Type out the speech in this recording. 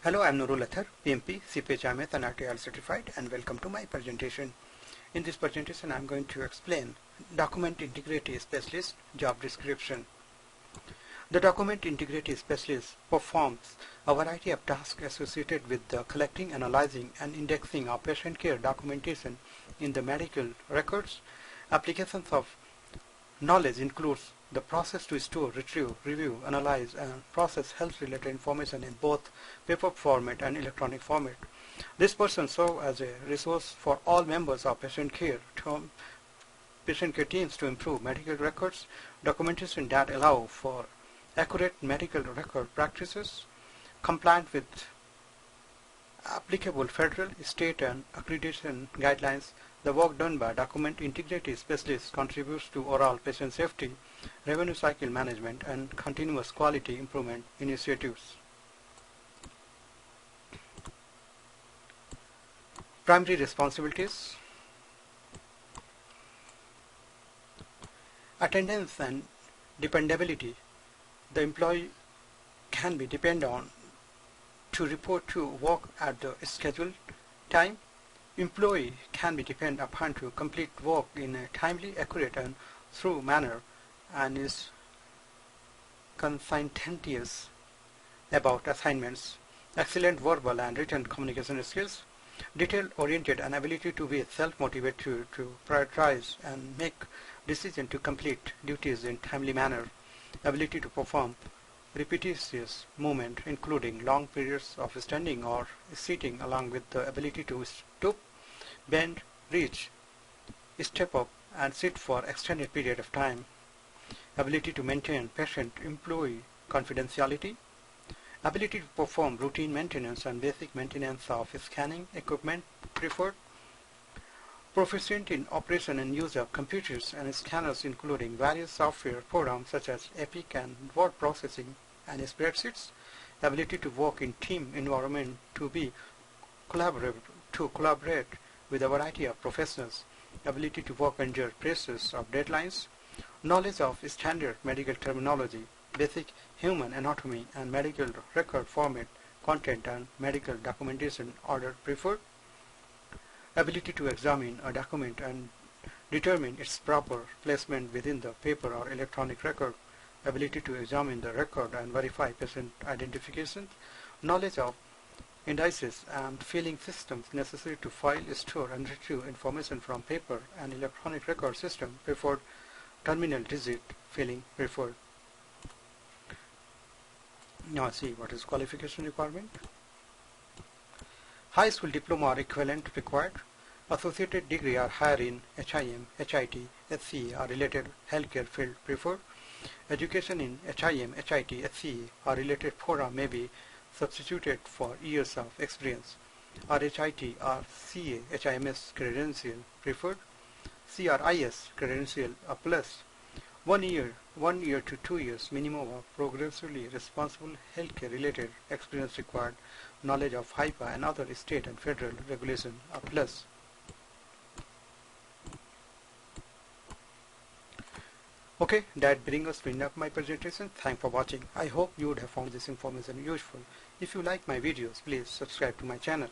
Hello, I am Nurul Athar, PMP, CPHMS and RTL certified, and welcome to my presentation. In this presentation, I am going to explain Document Integrity Specialist job description. The Document Integrity Specialist performs a variety of tasks associated with the collecting, analyzing, and indexing of patient care documentation in the medical records. Applications of knowledge includes the process to store, retrieve, review, analyze, and process health-related information in both paper format and electronic format. This person serves as a resource for all members of patient care teams to improve medical records, documentation that allow for accurate medical record practices, compliant with applicable federal, state, and accreditation guidelines. The work done by Document Integrity Specialists contributes to overall patient safety, revenue cycle management, and continuous quality improvement initiatives. Primary responsibilities: attendance and dependability. The employee can be depended on to report to work at the scheduled time. Employee can be depended upon to complete work in a timely, accurate, and thorough manner, and is conscientious about assignments. Excellent verbal and written communication skills, detail-oriented, and ability to be self-motivated to prioritize and make decisions to complete duties in timely manner. Ability to perform repetitious movement, including long periods of standing or sitting, along with the ability to stoop, bend, reach, step up, and sit for extended period of time. Ability to maintain patient-employee confidentiality. Ability to perform routine maintenance and basic maintenance of scanning equipment preferred. Proficient in operation and use of computers and scanners, including various software programs such as Epic and word processing and spreadsheets. Ability to work in team environment, to collaborate with a variety of professionals. Ability to work under pressures of deadlines. Knowledge of standard medical terminology, basic human anatomy and medical record format, content, and medical documentation order preferred. Ability to examine a document and determine its proper placement within the paper or electronic record. Ability to examine the record and verify patient identifications. Knowledge of indices and filing systems necessary to file, store, and retrieve information from paper and electronic record system preferred. Terminal digit filling preferred. Now see what is qualification requirement. High school diploma or equivalent required. Associated degree or higher in HIM, HIT, SCA or related healthcare field preferred. Education in HIM, HIT, SCA or related program may be substituted for years of experience. Or HIT or CA, HIMS credential preferred. CRIS credential a plus. 1 year to 2 years minimum of progressively responsible healthcare related experience required. Knowledge of HIPAA and other state and federal regulation a plus. Okay, that brings us to the end of my presentation. Thanks for watching. I hope you would have found this information useful. If you like my videos, please subscribe to my channel.